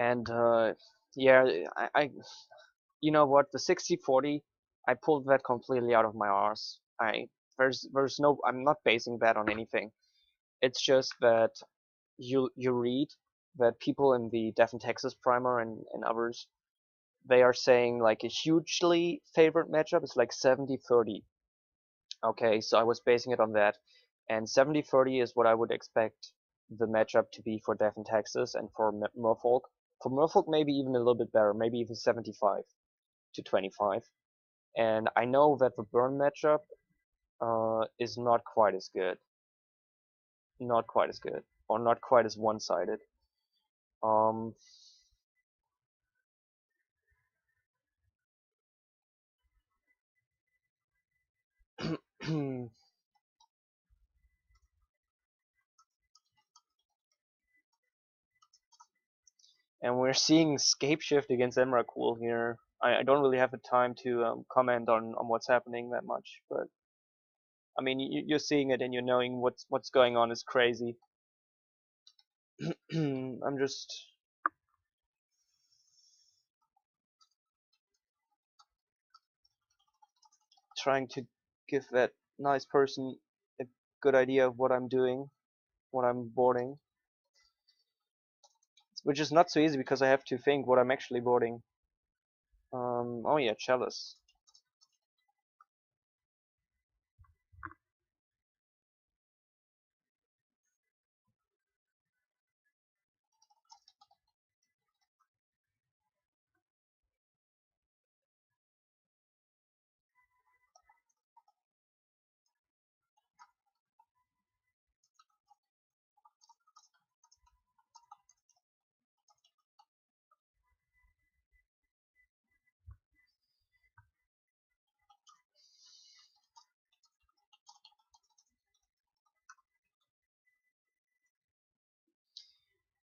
And yeah, I you know what, the 60-40, I pulled that completely out of my arse. There's no, I'm not basing that on anything. It's just that you read that people in the Death in Texas primer and others, they are saying like a hugely favorite matchup is like 70-30. Okay, so I was basing it on that, and 70-30 is what I would expect the matchup to be for Death in Texas, and for Merfolk. For Merfolk, maybe even a little bit better, maybe even 75-25. And I know that the Burn matchup is not quite as good, not quite as good, or not quite as one-sided. Um, and we're seeing Scape Shift against Emrakul here. I don't really have the time to comment on what's happening that much, but I mean, you're seeing it and you're knowing what's going on is crazy. I'm just trying to give that nice person a good idea of what I'm doing, what I'm boarding, which is not so easy because I have to think what I'm actually boarding. Oh yeah, Chalice.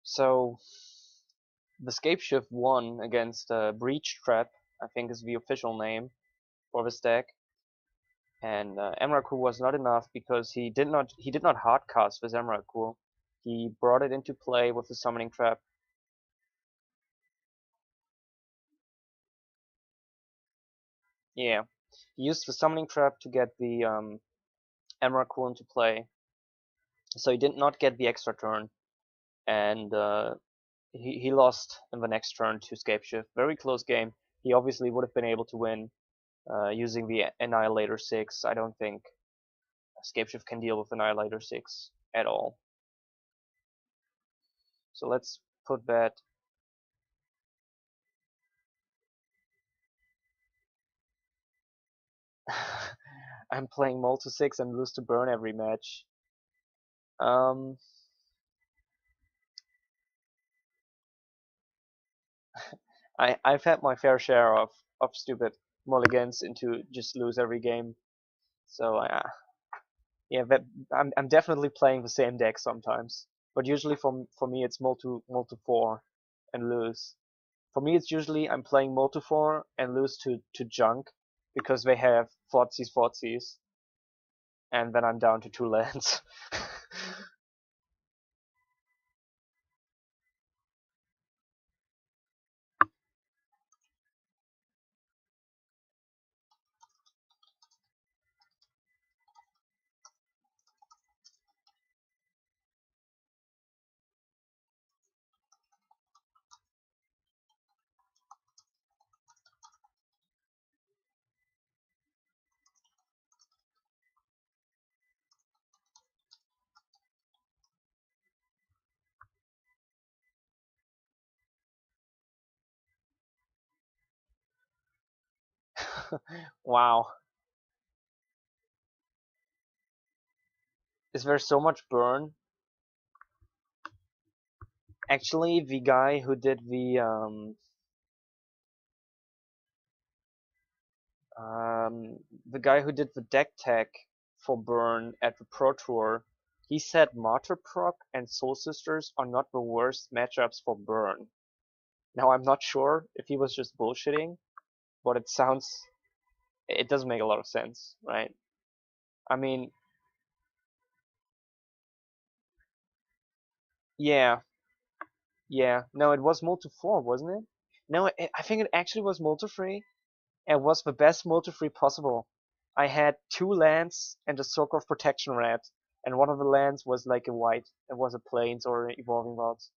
So the Scape Shift won against Breach Trap, I think is the official name for this deck, and Emrakul was not enough because he did not hardcast with Emrakul. He brought it into play with the Summoning Trap. Yeah, he used the Summoning Trap to get the Emrakul into play, so he did not get the extra turn, and he lost in the next turn to Scape Shift. Very close game. He obviously would have been able to win using the Annihilator 6. I don't think Scape Shift can deal with Annihilator 6 at all. So let's put that. I'm playing Multi 6 and lose to Burn every match. Um, I've had my fair share of stupid mulligans into just lose every game. So yeah, that I'm definitely playing the same deck sometimes, but usually for me it's multi 4 and lose. For me it's usually I'm playing multi 4 and lose to junk because they have Thoughtseize, and then I'm down to 2 lands. Wow, is there so much burn? Actually, um, the guy who did the deck tech for Burn at the Pro Tour, he said Martyr Proc and Soul Sisters are not the worst matchups for Burn. Now I'm not sure if he was just bullshitting, but it doesn't make a lot of sense, right? I mean, yeah, Yeah, no, it was multi-4, wasn't it? No, I think it actually was multi-free. It was the best multi-free possible. I had 2 lands and a Circle of Protection red, and one of the lands was like a white. It was a Plains or Evolving Wilds.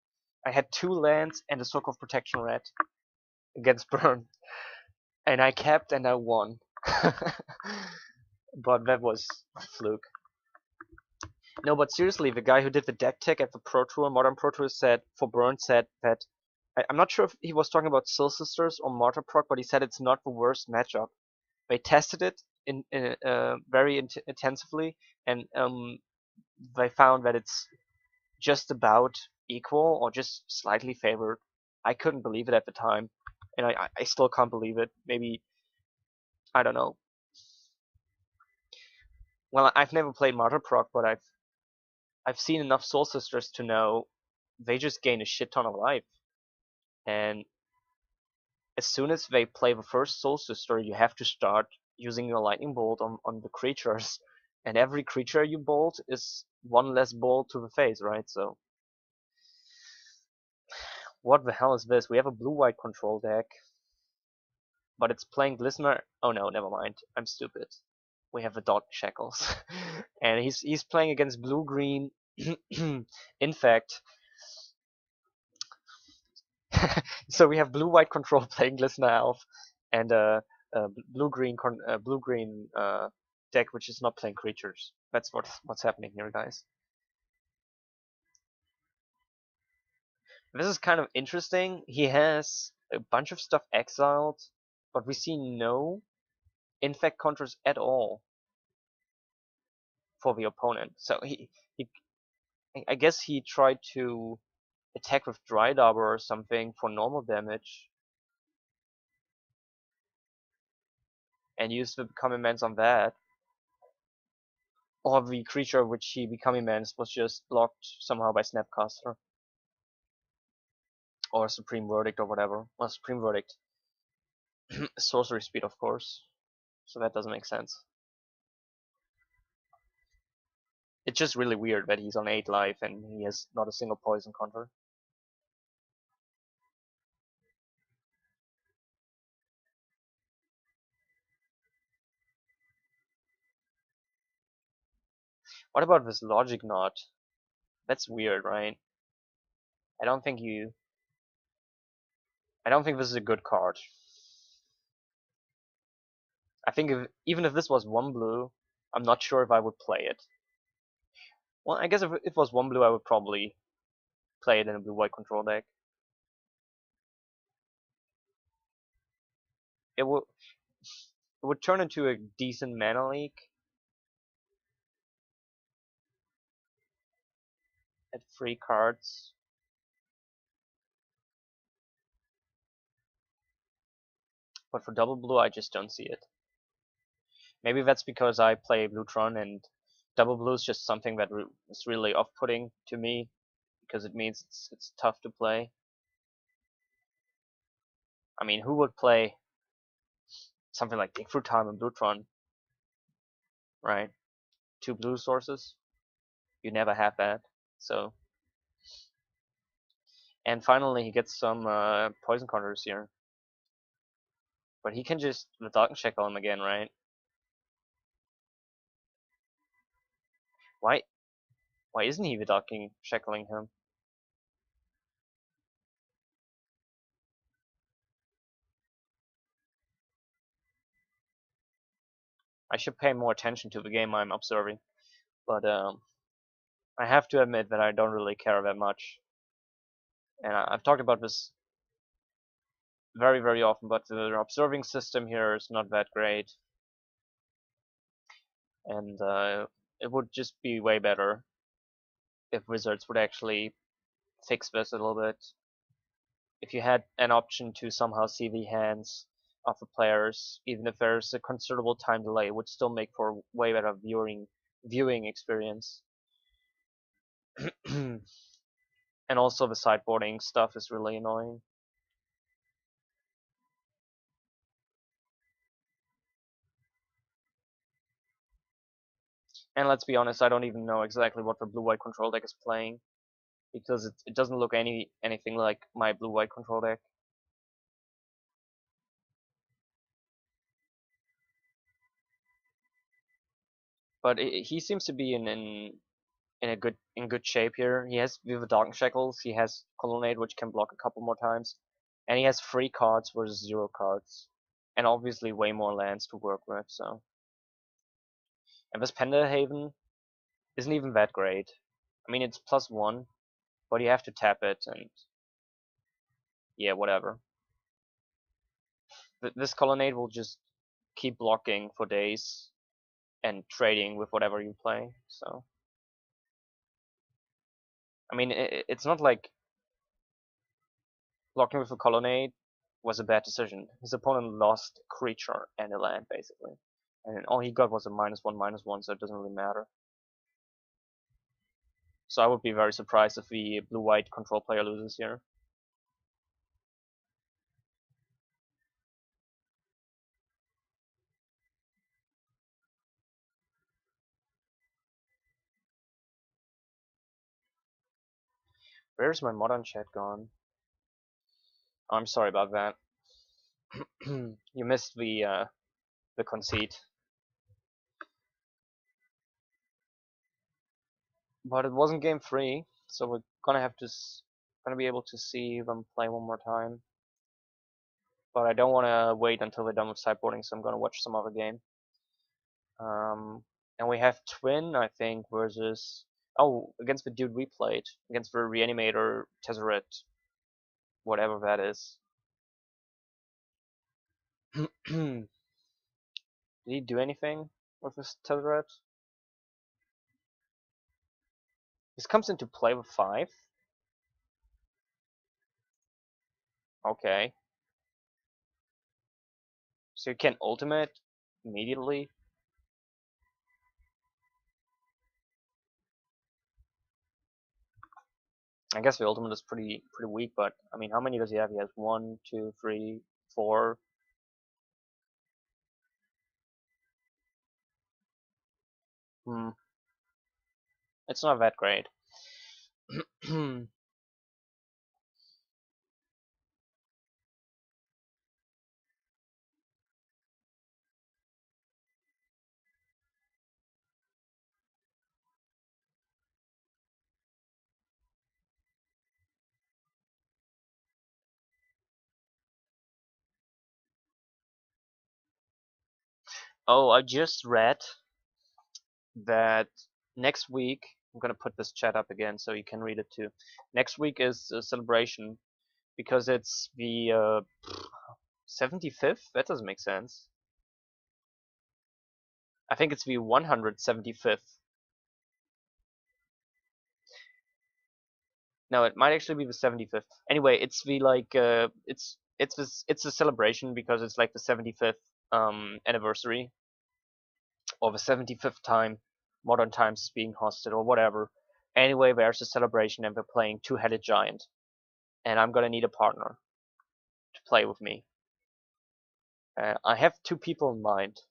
I had 2 lands and a Circle of Protection red against Burn, and I kept and I won. But that was a fluke. No, but seriously, the guy who did the deck tech at the Pro Tour, Modern Pro Tour, said for Burn said that I'm not sure if he was talking about Soul Sisters or Martyr Proc, but he said it's not the worst matchup. They tested it in very intensively, and they found that it's just about equal or just slightly favored. I couldn't believe it at the time, and I still can't believe it. Maybe I don't know. Well, I've never played Martyr Proc, but I've seen enough Soul Sisters to know they just gain a shit ton of life, and as soon as they play the first Soul Sister, you have to start using your Lightning Bolt on the creatures, and every creature you bolt is one less bolt to the face, right? So what the hell is this? We have a blue-white control deck, but it's playing Glistener. Oh no, never mind. I'm stupid. We have the Dot Shackles, and he's playing against blue-green. In fact, so we have blue-white control playing Glistener Elf, and blue-green deck which is not playing creatures. That's what's happening here, guys. This is kind of interesting. He has a bunch of stuff exiled, but we see no infect counters at all for the opponent. So he I guess he tried to attack with Dry Dauber or something for normal damage and use the Become Immense on that. Or the creature which he Become Immense was just blocked somehow by Snapcaster. Or Supreme Verdict or whatever. Well, Supreme Verdict. Sorcery speed, of course. So that doesn't make sense. It's just really weird that he's on 8 life and he has not a single poison counter. What about this Logic Knot? That's weird, right? I don't think you... I don't think this is a good card. I think even if this was 1 blue, I'm not sure if I would play it. Well, I guess if it was 1 blue, I would probably play it in a blue-white control deck. It would turn into a decent mana leak at 3 cards. But for double blue, I just don't see it. Maybe that's because I play blue Tron and double blue is just something that is really off-putting to me because it means it's tough to play. I mean, who would play something like Digfruit Time and Blue Tron, right? 2 blue sources? You never have that. So, and finally he gets some poison counters here. But he can just Dark Shackle him again, right? Why isn't he Dark Shackling him? I should pay more attention to the game I'm observing. But I have to admit that I don't really care that much. And I've talked about this very, very often, but the observing system here is not that great. And it would just be way better if Wizards would actually fix this a little bit. If you had an option to somehow see the hands of the players, even if there's a considerable time delay, it would still make for a way better viewing experience. And also the sideboarding stuff is really annoying. And let's be honest, I don't even know exactly what the blue-white control deck is playing. because it doesn't look anything like my blue-white control deck. But he seems to be in good shape here. He has Viva Dark Shackles, he has Colonnade, which can block a couple more times, and he has 3 cards versus 0 cards, and obviously way more lands to work with. So, and this Penderhaven isn't even that great. I mean, it's +1, but you have to tap it, and yeah, whatever. This Colonnade will just keep blocking for days and trading with whatever you play. So, I mean, it's not like blocking with a Colonnade was a bad decision. His opponent lost a creature and a land, basically. And all he got was a -1/-1, so it doesn't really matter. So I would be very surprised if the blue-white control player loses here. Where's my modern chat gone? Oh, I'm sorry about that. You missed the conceit. But it wasn't game 3, so we're gonna be able to see them play one more time. But I don't want to wait until they're done with sideboarding, so I'm gonna watch some other game. And we have Twin, I think, versus against the dude we played, against the Reanimator Tezzeret, whatever that is. Did he do anything with this Tezzeret? This comes into play with 5. Okay. So you can ultimate immediately. I guess the ultimate is pretty weak, but I mean, how many does he have? He has 1, 2, 3, 4. It's not that great. Oh, I just read that next week, I'm gonna put this chat up again so you can read it too. Next week is a celebration because it's the 75th. That doesn't make sense. I think it's the 175th. No, it might actually be the 75th. Anyway, it's the it's a celebration because it's like the 75th anniversary or the 75th time Modern Times is being hosted or whatever. Anyway, there's a celebration and we're playing Two-Headed Giant, and I'm gonna need a partner to play with me. I have 2 people in mind.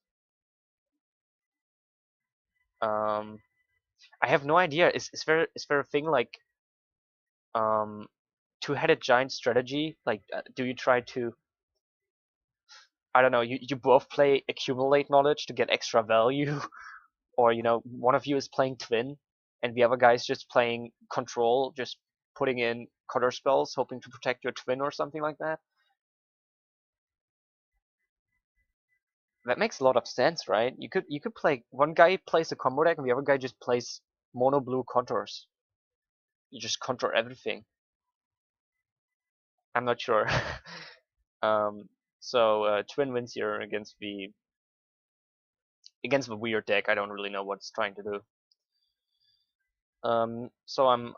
I have no idea. Is there a thing like Two-Headed Giant strategy? Like, do you try to, I don't know, you both play accumulate knowledge to get extra value, or one of you is playing Twin, and the other guy is just playing Control, just putting in counter spells, hoping to protect your Twin or something like that. That makes a lot of sense, right? You could play, one guy plays a combo deck and the other guy just plays mono blue counters. You just counter everything. I'm not sure. So Twin wins here against the weird deck. I don't really know what it's trying to do. So I'm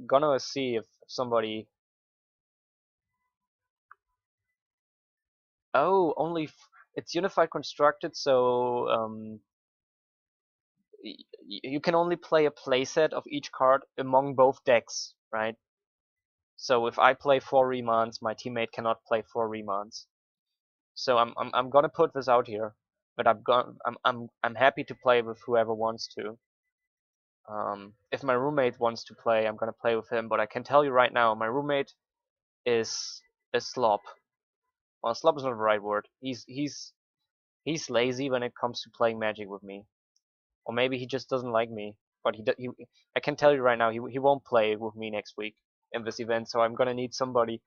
gonna see if somebody. Oh, it's unified constructed, so you can only play a playset of each card among both decks, right? So if I play 4 Remans, my teammate cannot play 4 Remans. So I'm gonna put this out here, but I'm happy to play with whoever wants to. If my roommate wants to play, I'm gonna play with him. But I can tell you right now, my roommate is a slob. Well, slob is not the right word. He's lazy when it comes to playing Magic with me, or maybe he just doesn't like me. But I can tell you right now, he won't play with me next week in this event. So I'm gonna need somebody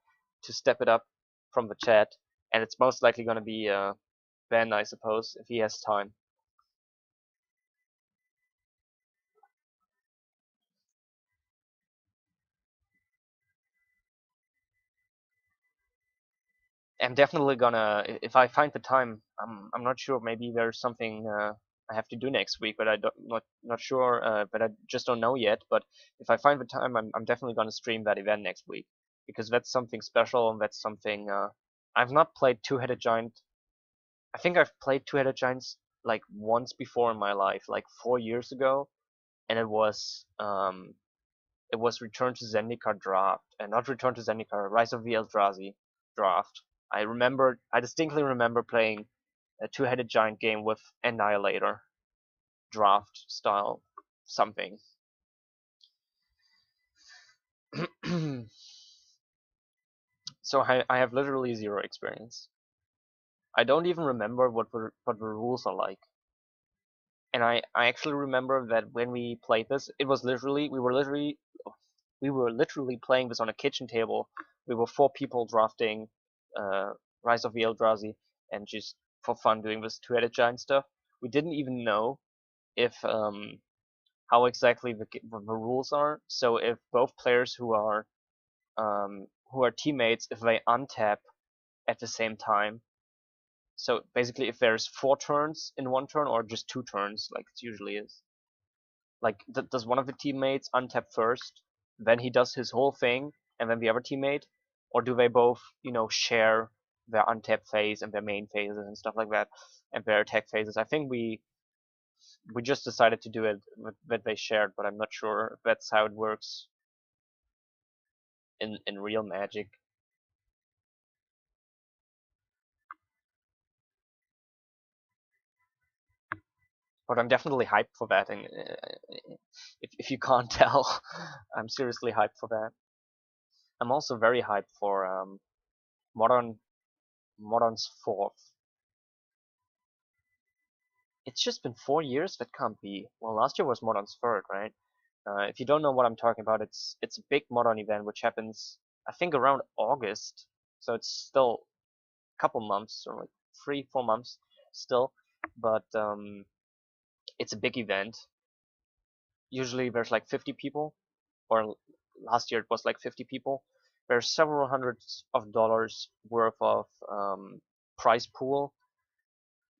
to step it up from the chat, and it's most likely gonna be Ben, I suppose, if he has time. I'm definitely gonna, if I find the time. I'm not sure. Maybe there's something I have to do next week, but I don't not sure. But I just don't know yet. But if I find the time, I'm definitely gonna stream that event next week because that's something special and that's something. I've not played Two-Headed Giant. I think I've played Two-Headed Giants like once before in my life, like 4 years ago, and it was Return to Zendikar draft, and not Return to Zendikar, Rise of the Eldrazi draft. I distinctly remember playing a two-headed giant game with Annihilator draft style something. So I have literally zero experience. I don't even remember what the rules are like. And I actually remember that when we played this, it was literally we were literally playing this on a kitchen table. We were 4 people drafting Rise of the Eldrazi and just for fun doing this two-headed giant stuff. We didn't even know if how exactly the rules are. So if both players who are teammates, if they untap at the same time. So basically, if there's 4 turns in one turn or just 2 turns, like it usually is. Like, does one of the teammates untap first, then he does his whole thing, and then the other teammate, or do they both, share their untap phase and their main phases and stuff like that, and their attack phases? I think we just decided to do it that they shared, but I'm not sure if that's how it works in real Magic. But I'm definitely hyped for that, and if you can't tell, I'm seriously hyped for that. I'm also very hyped for Modern's fourth. It's just been 4 years. That can't be. Well, last year was Modern's third, right? If you don't know what I'm talking about, it's a big Modern event which happens, I think, around August. So it's still a couple months, or like 3-4 months still, but it's a big event. Usually there's like 50 people, or last year it was like 50 people. There's several hundreds of dollars worth of prize pool.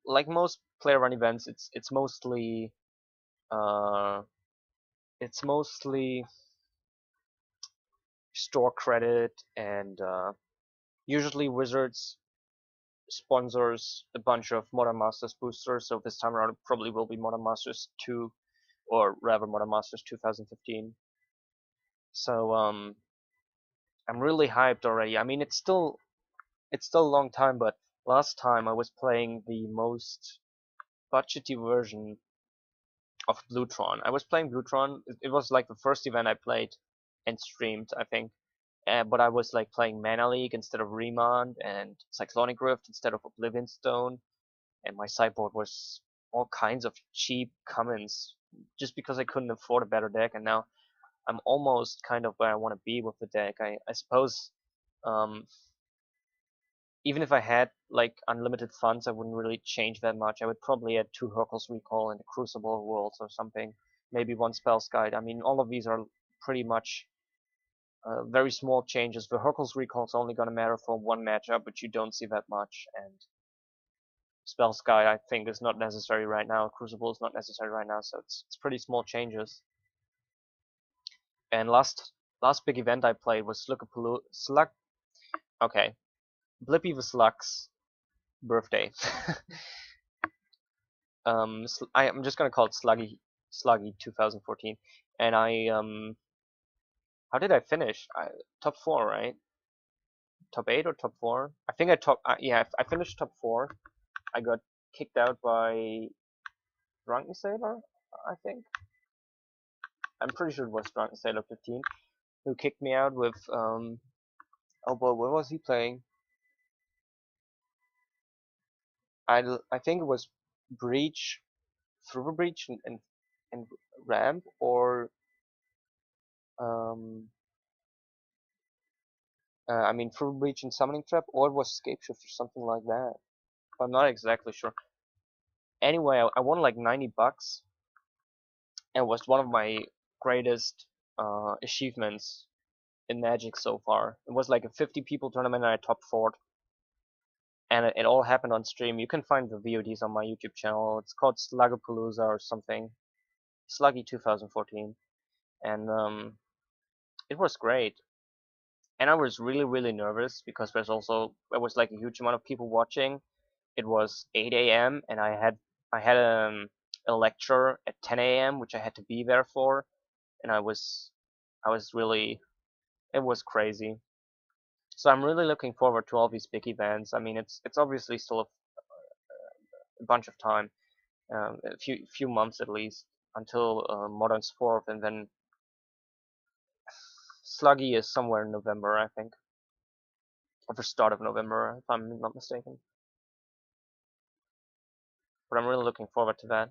Like most player run events, uh, it's mostly store credit, and usually Wizards sponsors a bunch of Modern Masters boosters. So this time around, it probably will be Modern Masters 2, or rather Modern Masters 2015. So I'm really hyped already. I mean, it's still a long time, but last time I was playing the most budgety version of Tron. I was playing Tron. It was like the first event I played and streamed, I think. But I was like playing Mana League instead of Remand, and Cyclonic Rift instead of Oblivion Stone, and my sideboard was all kinds of cheap commons just because I couldn't afford a better deck. And now I'm almost kind of where I want to be with the deck. I suppose um, even if I had like unlimited funds, I wouldn't really change that much. I would probably add 2 Hurkyl's Recall and a Crucible Worlds or something, maybe 1 Guide. I mean, all of these are pretty much very small changes. The Hurkyl's Recall is only going to matter for one matchup, but you don't see that much. And Spell Sky, I think, is not necessary right now. Crucible is not necessary right now, so it's pretty small changes. And last big event I played was Slug. Okay, Blippi the Slug's birthday. I'm just gonna call it Sluggy 2014, and how did I finish? Top 4, right? Top 8 or top 4? I think yeah, I finished top 4. I got kicked out by Drunken Saber, I think. I'm pretty sure it was Drunken Sailor 15 who kicked me out with oh boy, what was he playing? I think it was Breach, Through Breach, and Ramp, or um I mean Through Breach and Summoning Trap, or it was Escape Shift or something like that. I'm not exactly sure. Anyway, I won like 90 bucks, and it was one of my greatest achievements in Magic so far. It was like a 50 people tournament and I top 4, and it all happened on stream. You can find the VODs on my YouTube channel. It's called Sluggapalooza or something, Sluggy 2014, and it was great. And I was really nervous because there was like a huge amount of people watching. It was 8 a.m. and I had a lecture at 10 a.m. which I had to be there for, and I was really, it was crazy. So I'm really looking forward to all these big events. I mean, it's obviously still a bunch of time, a few months at least until Modern's 4th, and then Sluggy is somewhere in November, I think, or the start of November, if I'm not mistaken. But I'm really looking forward to that.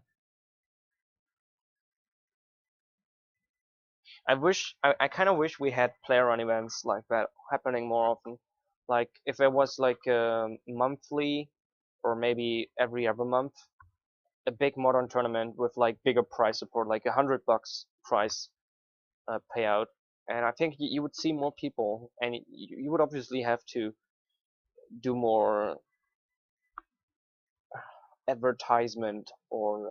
I kind of wish we had player run events like that happening more often. Like if there was like a monthly or maybe every other month a big modern tournament with like bigger prize support, like $100 prize payout, and I think you would see more people, and you would obviously have to do more advertisement or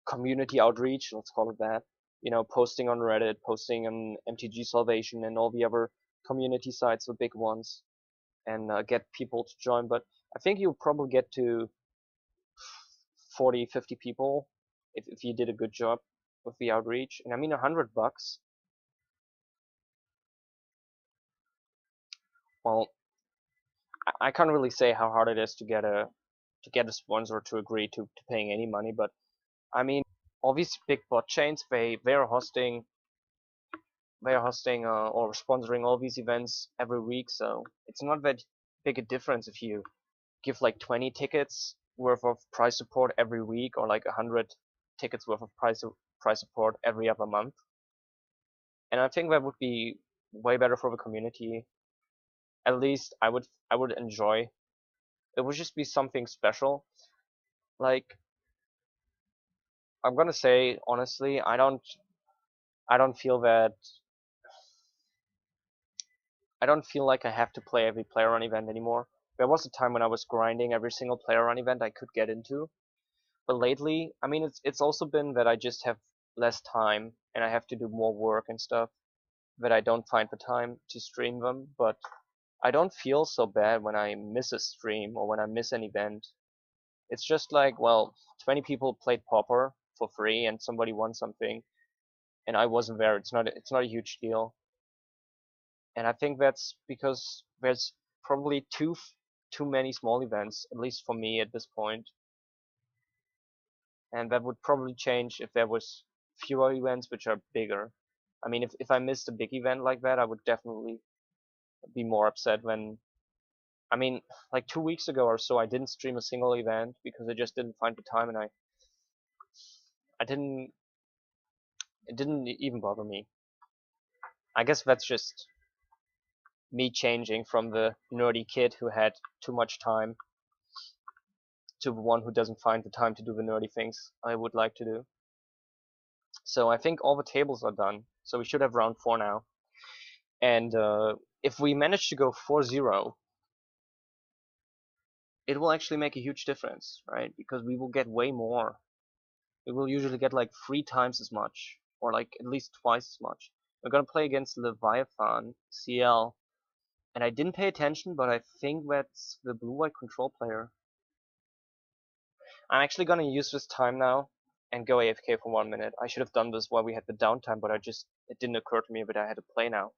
community outreach, let's call it that. You know, posting on Reddit, posting on MTG Salvation, and all the other community sites, the big ones, and get people to join. But I think you'll probably get to 40, 50 people if you did a good job with the outreach. And I mean, $100. Well, I can't really say how hard it is to get a sponsor to agree to paying any money, but I mean, all these big bot chains, they are hosting or sponsoring all these events every week, so it's not that big a difference if you give like 20 tickets worth of prize support every week, or like 100 tickets worth of prize support every other month. And I think that would be way better for the community. At least I would enjoy. It would just be something special. Like, I'm gonna say honestly, I don't feel that I don't feel like I have to play every player run event anymore. There was a time when I was grinding every single player run event I could get into, but lately, I mean, it's also been that I just have less time and I have to do more work and stuff, that I don't find the time to stream them. But I don't feel so bad when I miss a stream or when I miss an event. It's just like, well, 20 people played Pauper for free and somebody won something, and I wasn't there. It's not a huge deal. And I think that's because there's probably too many small events, at least for me at this point. And that would probably change if there was fewer events which are bigger. I mean, if I missed a big event like that, I would definitely be more upset when. I mean, like 2 weeks ago or so, I didn't stream a single event because I just didn't find the time, and I didn't. It didn't even bother me. I guess that's just me changing from the nerdy kid who had too much time to the one who doesn't find the time to do the nerdy things I would like to do. So I think all the tables are done. So we should have round 4 now. And if we manage to go 4-0, it will actually make a huge difference, right? Because we will get way more. We will usually get like 3 times as much, or like at least twice as much. We're gonna play against Leviathan CL, and I didn't pay attention, but I think that's the blue-white control player. I'm actually gonna use this time now and go AFK for 1 minute. I should have done this while we had the downtime, but it didn't occur to me that I had to play now.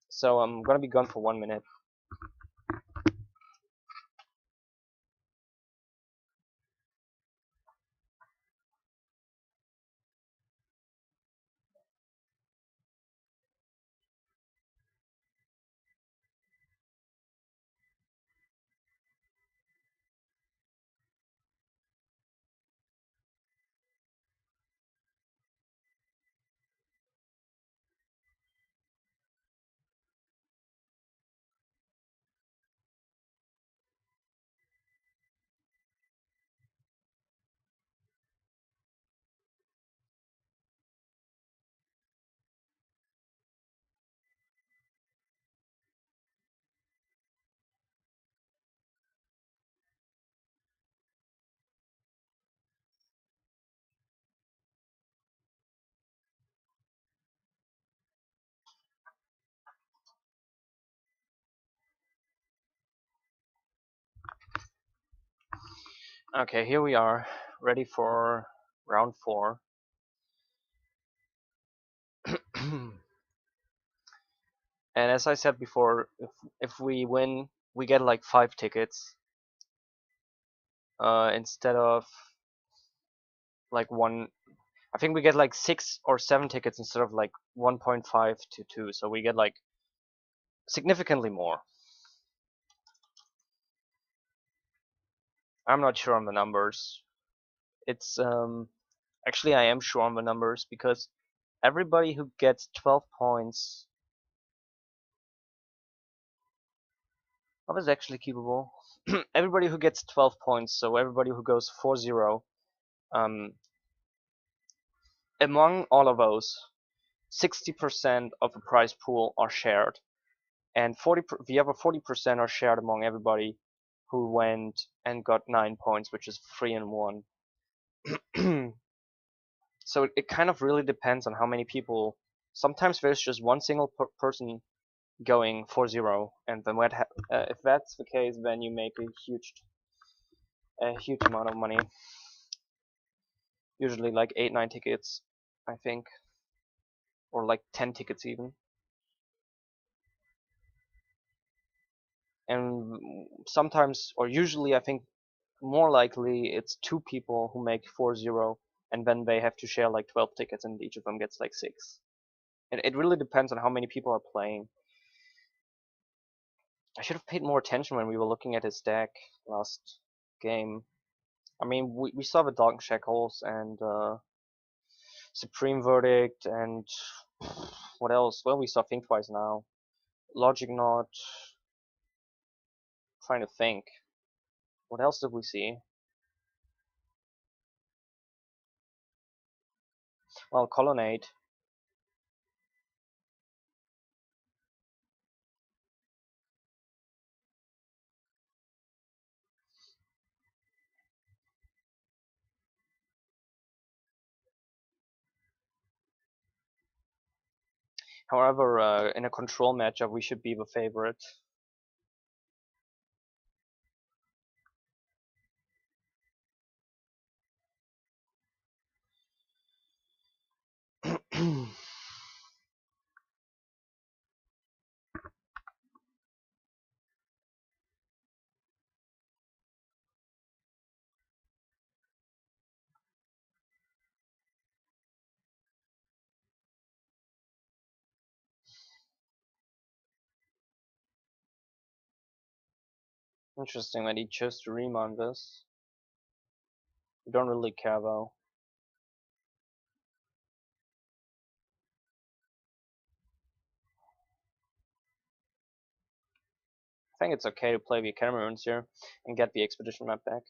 So I'm gonna be gone for 1 minute. Okay, here we are, ready for round 4. And as I said before, if we win, we get like 5 tickets instead of like one. I think we get like 6 or 7 tickets instead of like 1.5 to 2, so we get like significantly more. I'm not sure on the numbers. It's actually I am sure on the numbers because everybody who gets 12 points. That was actually keepable. Everybody who gets 12 points, so everybody who goes 4-0, among all of those, 60% of the prize pool are shared, and the other 40% are shared among everybody who went and got 9 points, which is 3 and 1. So it kind of really depends on how many people. Sometimes there's just one single person going 4-0, and then if that's the case, then you make a huge amount of money. Usually like 8-9 tickets, I think, or like 10 tickets even. And sometimes, or usually, I think more likely it's 2 people who make 4-0, and then they have to share like 12 tickets, and each of them gets like 6. And it really depends on how many people are playing. I should have paid more attention when we were looking at his deck last game. I mean, we saw the Dog Shackles and Supreme Verdict and what else? Well, we saw Think Twice now. Logic Knot. Trying to think. What else did we see? Well, Colonnade. However, in a control matchup, we should be the favorite. Interesting that he chose to ream on this. We don't really care though. I think it's okay to play the Academy runes here and get the expedition map back.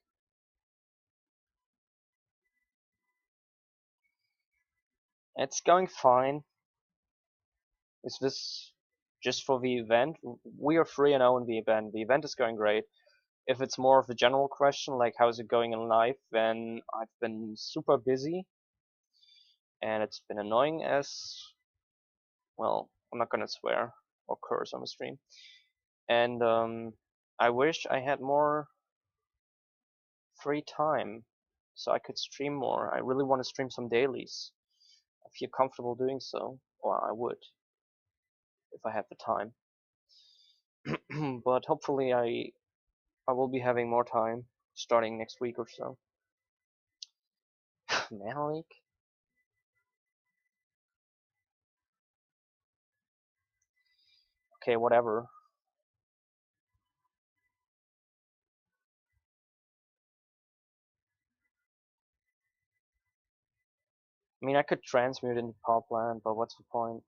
It's going fine. Is this just for the event? We are 3-0 in the event. The event is going great. If it's more of a general question, like how's it going in life, then I've been super busy. And it's been annoying as, well, I'm not gonna swear or curse on the stream. And I wish I had more free time so I could stream more. I really want to stream some dailies. I feel comfortable doing so, or I would if I had the time. But hopefully I will be having more time starting next week or so. Mana leak? Okay, whatever. I mean, I could transmute into power plant, but what's the point?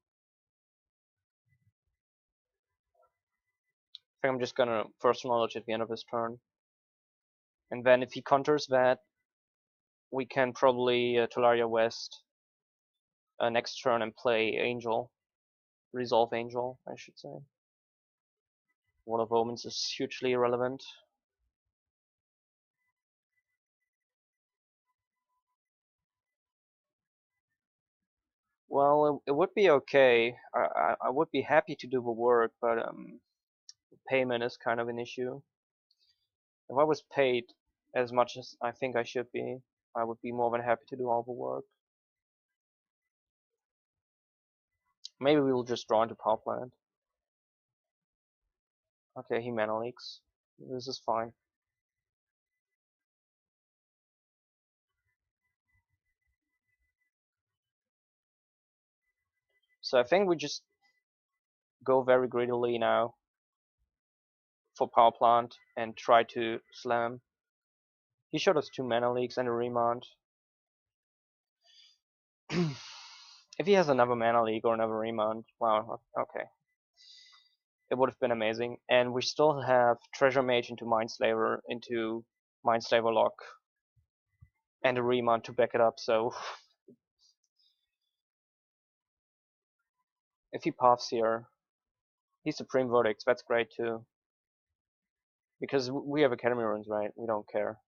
I think I'm just gonna first knowledge at the end of his turn. And then if he counters that, we can probably Talaria West next turn and play Angel. Resolve Angel, I should say. Wall of Omens is hugely irrelevant. Well, it would be okay. I would be happy to do the work, but payment is kind of an issue. If I was paid as much as I think I should be. I would be more than happy to do all the work. Maybe we will just draw into power plant. Okay, he mana leaks. This is fine. So I think we just go very greedily now for power plant and try to slam. He showed us 2 mana leaks and a remand. If he has another mana leak or another remand, wow, okay. It would have been amazing. And we still have Treasure Mage into Mindslaver into Mindslaver lock and a remand to back it up, so if he paths here, he's Supreme Verdict, that's great too. Because we have Academy runes, right? We don't care.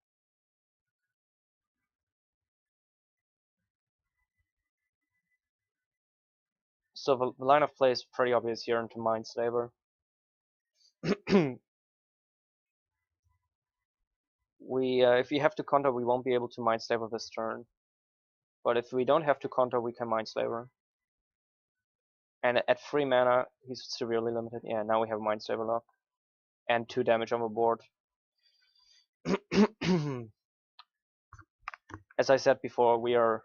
So the line of play is pretty obvious here into Mindslaver. If we have to counter, we won't be able to Mindslaver this turn. But if we don't have to counter, we can Mindslaver. And at 3 mana, he's severely limited. Yeah, now we have Mindslaver lock. And 2 damage on the board. As I said before, we are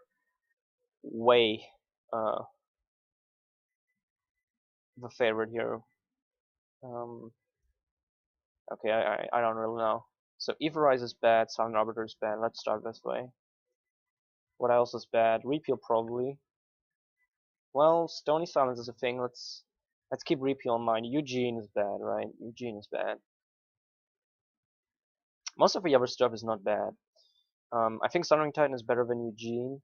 way the favorite here. Okay, I don't really know. So Everize is bad, Silent Arbiter is bad. Let's start this way. What else is bad? Repeal probably. Well, Stony Silence is a thing. Let's keep Repeal in mind. Eugene is bad, right? Eugene is bad. Most of the other stuff is not bad. I think Thundering Titan is better than Eugene.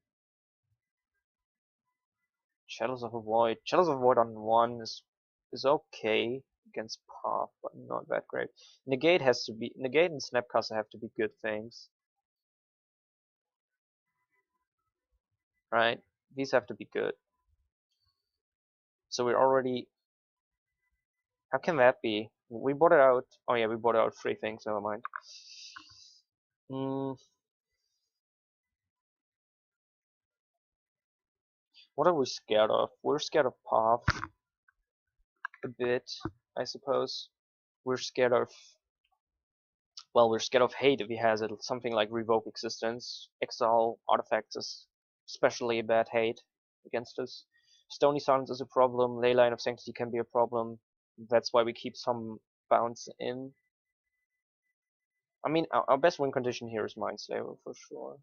Shadows of a Void. Shadows of a Void on 1 is okay against Path, but not that great. Negate and Snapcaster have to be good things. Right? These have to be good. So we're already... How can that be? We bought it out... Oh yeah, we bought out 3 things, never mind. What are we scared of? We're scared of Path. A bit, I suppose. We're scared of... Well, we're scared of hate if he has it. Something like Revoke Existence. Exile artifacts is especially bad hate against us. Stony Silence is a problem. Leyline of Sanctity can be a problem. That's why we keep some bounce in. I mean, our best win condition here is Mindslaver for sure.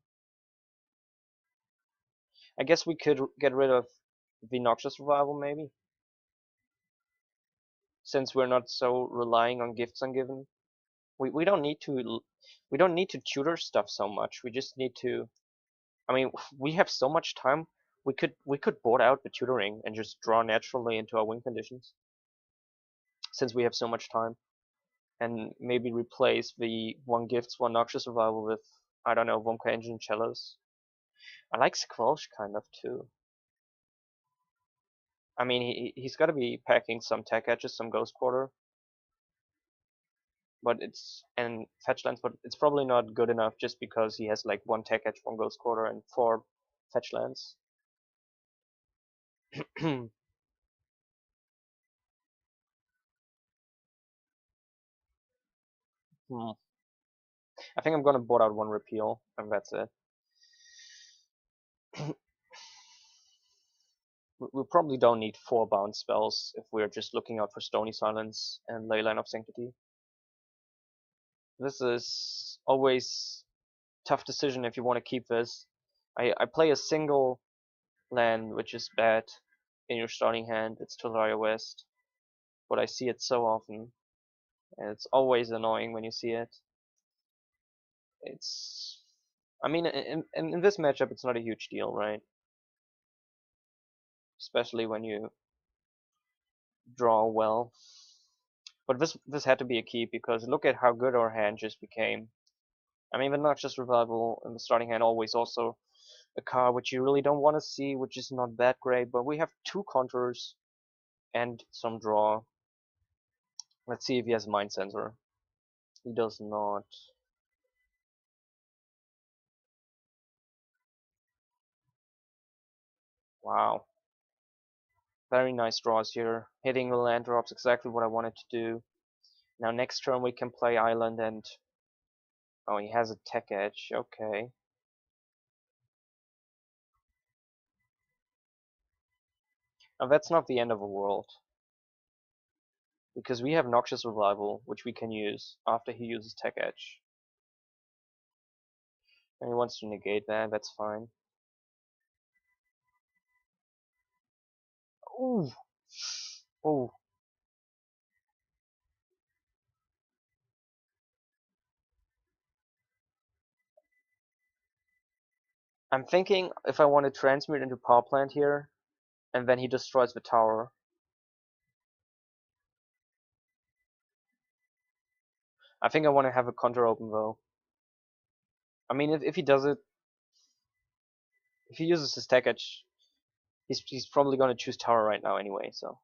I guess we could get rid of the Noxious Revival maybe, since we're not so relying on Gifts Ungiven. We don't need to tutor stuff so much. We just need to. I mean, we have so much time. We could board out the tutoring and just draw naturally into our win conditions, since we have so much time, and maybe replace the 1 Gifts, 1 Noxious Revival with, I don't know, Wonka Engine Cellos. I like Squelch kind of too. I mean, he's got to be packing some Tech Edges, some Ghost Quarter, and fetch lands, but it's probably not good enough just because he has like 1 Tech Edge, 1 Ghost Quarter, and 4 fetch lands. I think I'm gonna board out 1 Repeal, and that's it. We probably don't need 4 bounce spells if we're just looking out for Stony Silence and Leyline of Sanctity. This is always tough decision if you want to keep this. I play a single land which is bad in your starting hand. It's Tolaria West, but I see it so often, and it's always annoying when you see it. I mean, in this matchup, it's not a huge deal, right? Especially when you draw well. But this had to be a keep, because look at how good our hand just became. I mean, but not just Revival in the starting hand, always also a card which you really don't want to see, which is not that great, but we have 2 counters and some draw. Let's see if he has Mind Sensor. He does not. Wow. Very nice draws here. Hitting the land drops exactly what I wanted to do. Now next turn we can play island and... Oh, he has a tech edge. Okay. Now that's not the end of the world. Because we have Noxious Revival, which we can use after he uses tech edge. And he wants to negate that, that's fine. Ooh! Ooh. I'm thinking if I want to transmute into power plant here, and then he destroys the tower. I think I want to have a counter open though. I mean, if he does it, if he uses his tech edge, he's probably going to choose tower right now anyway, so.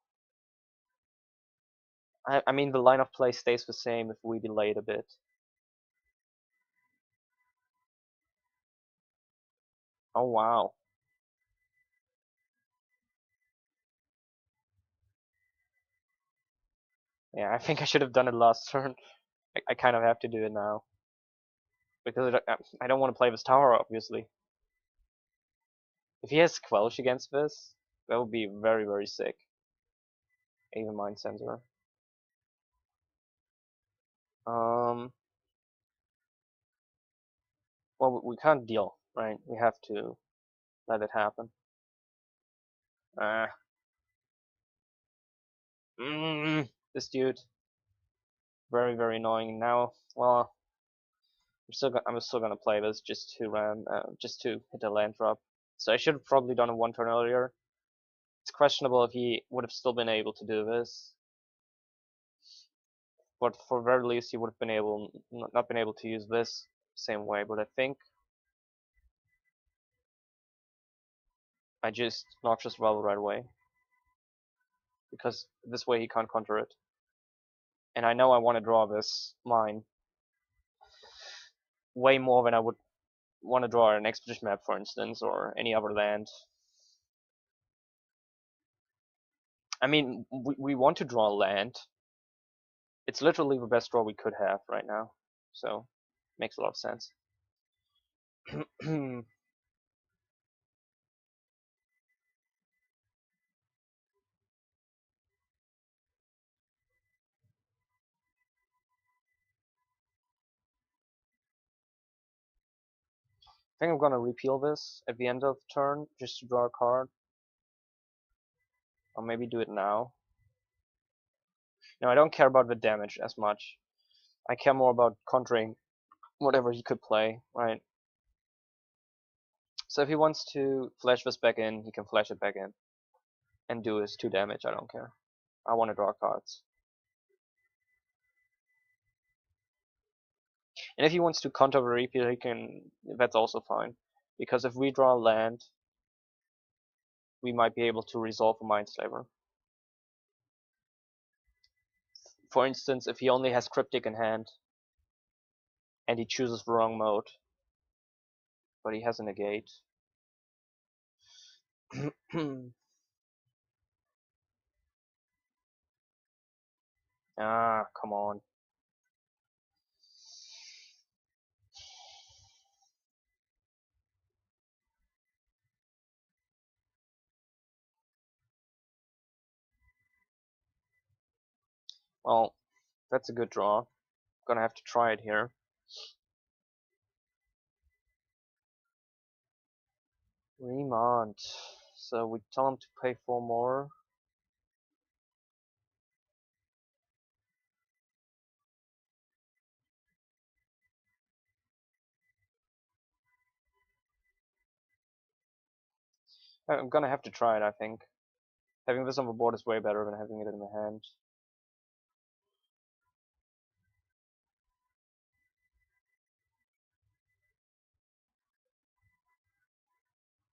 I mean, the line of play stays the same if we delay it a bit. Oh, wow. Yeah, I think I should have done it last turn. I kind of have to do it now. Because I don't want to play this tower, obviously. If he has Squelch against this, that would be very, very sick. Even Mind Sensor. Um, well, we can't deal, right? We have to let it happen. This dude, very, very annoying. Now, well, I'm still gonna play this just to hit a land drop. So I should have probably done it one turn earlier. It's questionable if he would have still been able to do this, but for very least he would have been able, not been able to use this same way. But I think I just Noxious Rebel right away, because this way he can't counter it. And I know I want to draw this mine way more than I would want to draw an expedition map, for instance, or any other land. I mean, we want to draw land. It's literally the best draw we could have right now, so makes a lot of sense. I think I'm gonna repeal this at the end of turn just to draw a card, or maybe do it now. No, I don't care about the damage as much. I care more about countering whatever he could play, right? So if he wants to flash this back in, he can flash it back in and do his 2 damage. I don't care. I want to draw cards. And if he wants to counter the repeal, he can. That's also fine, because if we draw land, we might be able to resolve a Mindslaver. For instance, if he only has Cryptic in hand, and he chooses the wrong mode, but he has a negate. Ah, come on. Well, that's a good draw. Gonna have to try it here. Remont. So we tell him to pay 4 more. I'm gonna have to try it, I think. Having this on the board is way better than having it in the hand.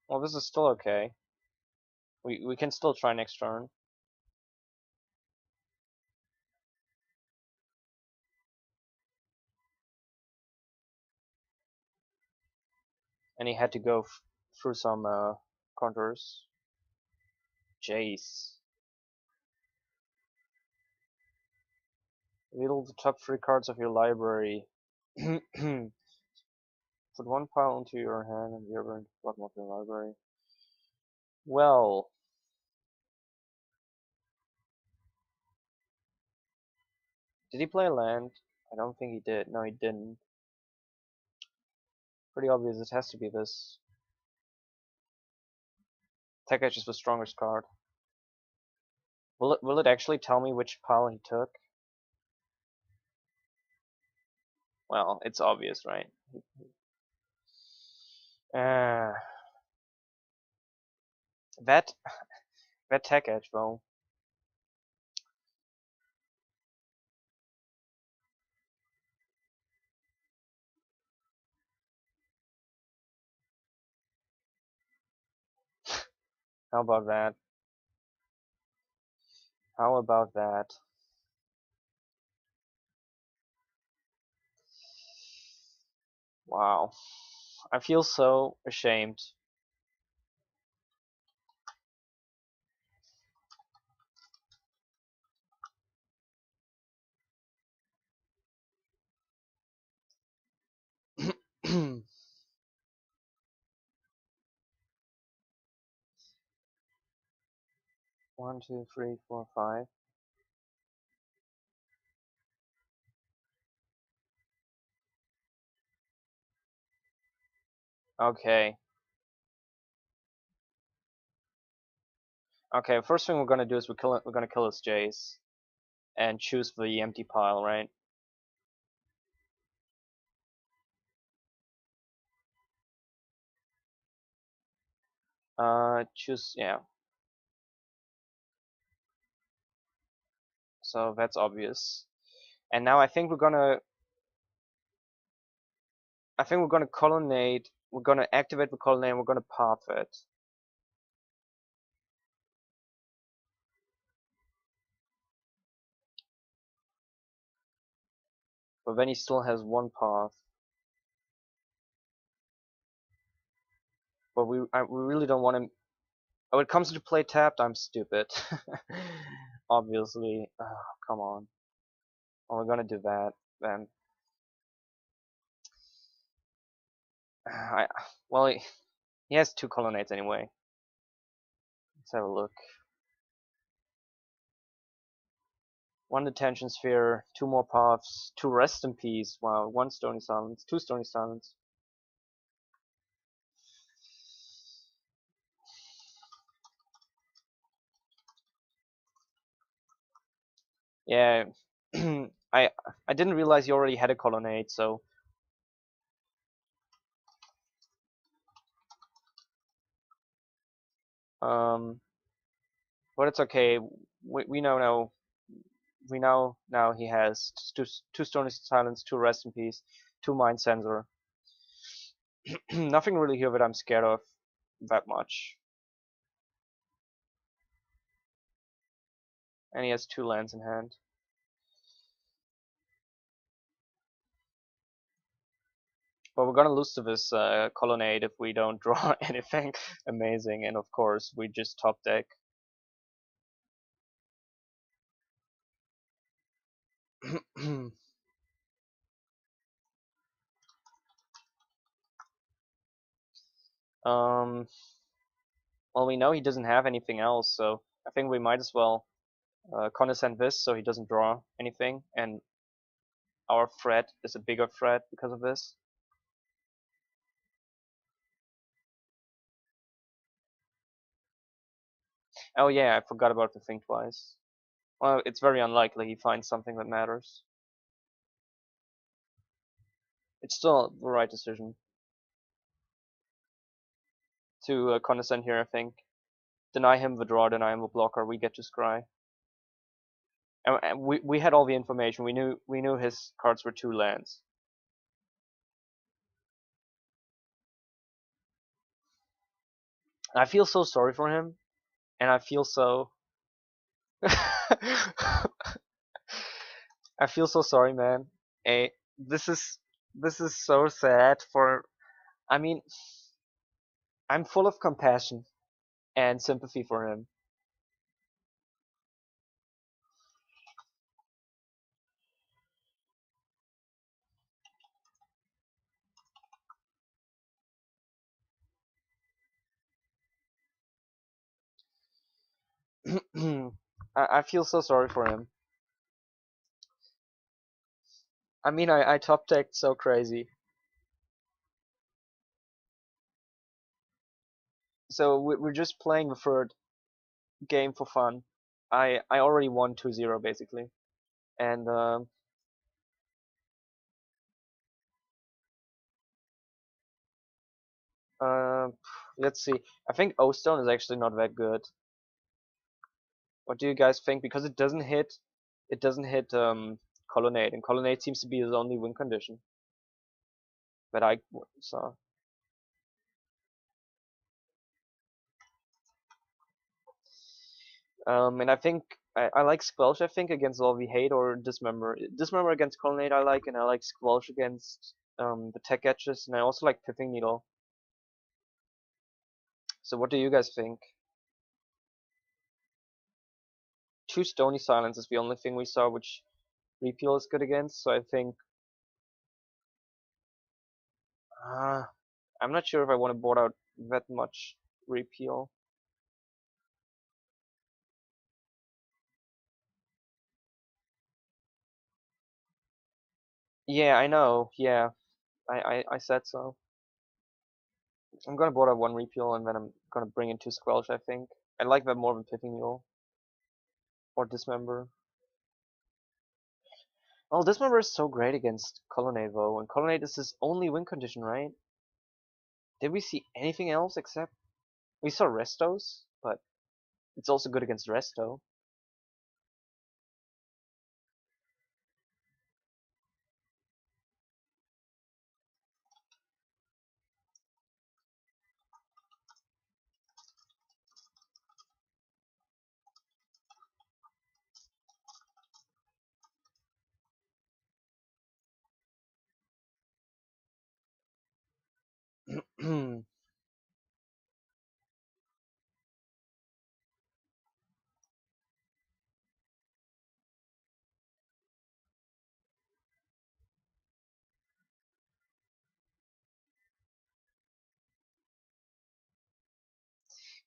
Well, this is still okay. We can still try next turn. And he had to go through some counters. Jace. Reveal the top 3 cards of your library. Put one pile into your hand and the other into the bottom of your library. Well, did he play a land? I don't think he did. No, he didn't. Pretty obvious it has to be this. Tech Edge is the strongest card. Will it actually tell me which pile he took? Well, it's obvious, right? Uh, that that Tech Edge though. How about that? How about that? Wow. I feel so ashamed. One, two, three, four, five. Okay. Okay, first thing we're gonna do is we're gonna kill his Jace and choose the empty pile, right? Choose, yeah. So that's obvious. And now I think we're gonna colonnade. We're gonna activate the colonnade and we're gonna pop it. But then he still has one path. But we really don't want him. Oh, it comes to play tapped. I'm stupid. Obviously. Oh, come on. Oh, we're gonna do that then. I well, he has 2 colonnades anyway. Let's have a look. 1 detention sphere, 2 more paths, 2 rest in peace. Wow, 1 stony silence, 2 stony silence. Yeah, I didn't realize you already had a colonnade, so but it's okay. We know now he has 2 stony silence, 2 rest in peace, 2 mind sensor. Nothing really here that I'm scared of that much. And he has 2 lands in hand. But we're gonna lose to this colonnade if we don't draw anything amazing, and of course we just top deck. Well, we know he doesn't have anything else, so I think we might as well condescend this so he doesn't draw anything, and our threat is a bigger threat because of this. Oh yeah, I forgot about the think twice. Well, it's very unlikely he finds something that matters. It's still the right decision to condescend here, I think. Deny him the draw, deny him the blocker, we get to scry. And we had all the information. We knew his cards were 2 lands. I feel so sorry for him, and I feel so I feel so sorry, man. This is so sad for. I mean, I'm full of compassion and sympathy for him, I feel so sorry for him. I mean, I top decked so crazy. So we're just playing the third game for fun. I already won 2-0 basically, and uh, let's see. I think O Stone is actually not that good. What do you guys think? Because it doesn't hit Colonnade, and Colonnade seems to be his only win condition that I saw. And I think I like Squelch. I think against all we hate or Dismember. Dismember against Colonnade I like, and I like Squelch against the Tech Edges, and I also like Pithing Needle. So what do you guys think? Two Stony Silence is the only thing we saw which Repeal is good against. So I think uh, I'm not sure if I want to board out that much Repeal. Yeah, I know. Yeah, I said so. I'm gonna board out one Repeal and then I'm gonna bring in two Squelch. I think I like that more than Pithing Needle or Dismember. Oh, Dismember is so great against Colonnade though, and Colonnade is his only win condition, right? Did we see anything else except we saw Restos, but it's also good against Resto.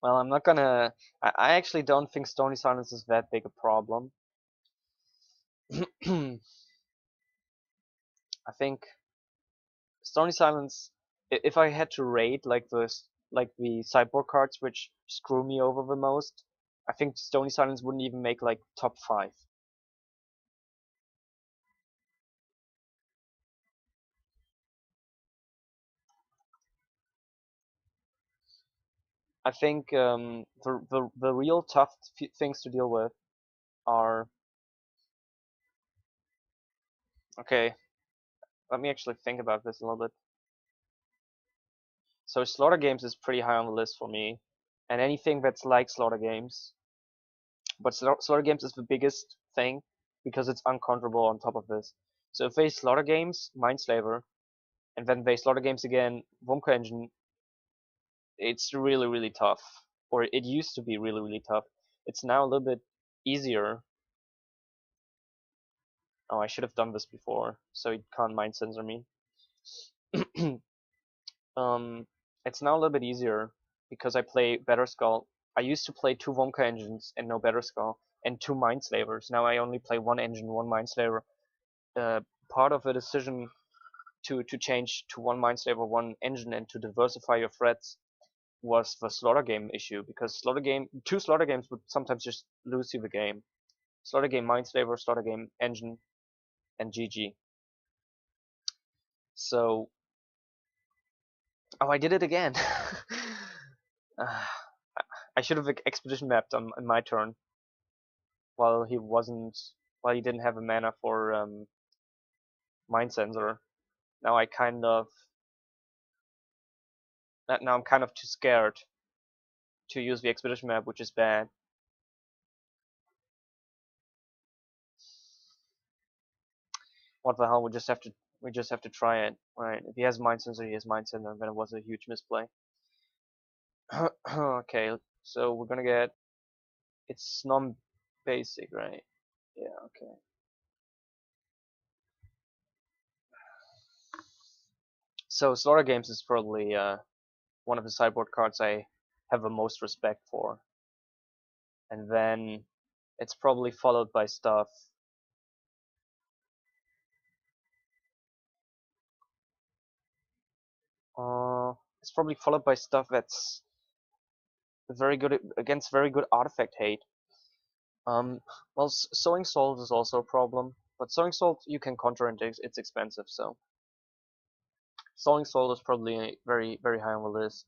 Well, I'm not gonna. I actually don't think Stony Silence is that big a problem. I think Stony Silence. If I had to rate like the sideboard cards which screw me over the most, I think Stony Silence wouldn't even make like top 5. I think the real tough things to deal with are okay. Let me actually think about this a little bit. So Slaughter Games is pretty high on the list for me, and anything that's like Slaughter Games. But Slaughter Games is the biggest thing because it's uncontrollable on top of this. So if they Slaughter Games, Mindslaver, and then they Slaughter Games again, Wumka Engine, it's really really tough. Or it used to be really really tough. It's now a little bit easier. Oh, I should have done this before, so it can't mind censor me. um, it's now a little bit easier because I play Better Skull. I used to play two Wonka engines and no Better Skull, and two Mindslavers. Now I only play one engine, one Mindslaver. Part of the decision to change to one Mindslaver, one engine, and to diversify your threats was the Slaughter Game issue because two Slaughter Games would sometimes just lose you the game. Slaughter Game Mindslaver, Slaughter Game engine, and GG. So, oh, I did it again. I should have expedition mapped on my turn while he wasn't, while he didn't have a mana for mind sensor. Now I kind of, now I'm kind of too scared to use the expedition map, which is bad. What the hell? We just have to try it. Right? If he has mind sensor, he has mind sensor. Then it was a huge misplay. Okay, so we're gonna get it's non-basic, right? Yeah. Okay. So Slaughter Games is probably one of the sideboard cards I have the most respect for. and then it's probably followed by stuff. It's probably followed by stuff that's very good against very good artifact hate. Well, sowing salt is also a problem, but sowing salt you can counter and it's expensive, so sowing salt is probably very very high on the list.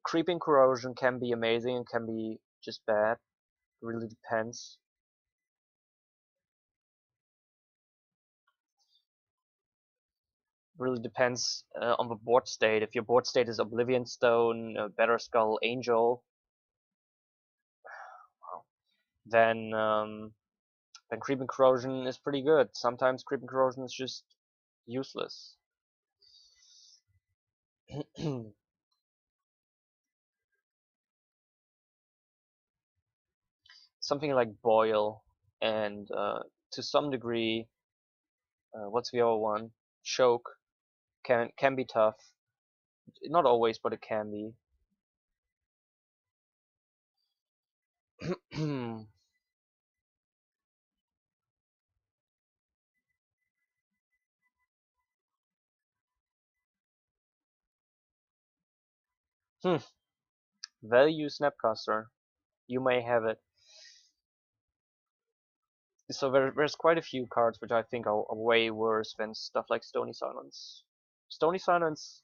Creeping corrosion can be amazing and can be just bad. It really depends. Really depends on the board state. If your board state is Oblivion Stone, Better Skull, Angel, then Creeping Corrosion is pretty good. Sometimes Creeping Corrosion is just useless. Something like Boil and to some degree, what's the other one? Choke can be tough. Not always, but it can be. Value Snapcaster. You may have it. So there's quite a few cards which I think are way worse than stuff like Stony Silence. Stony Silence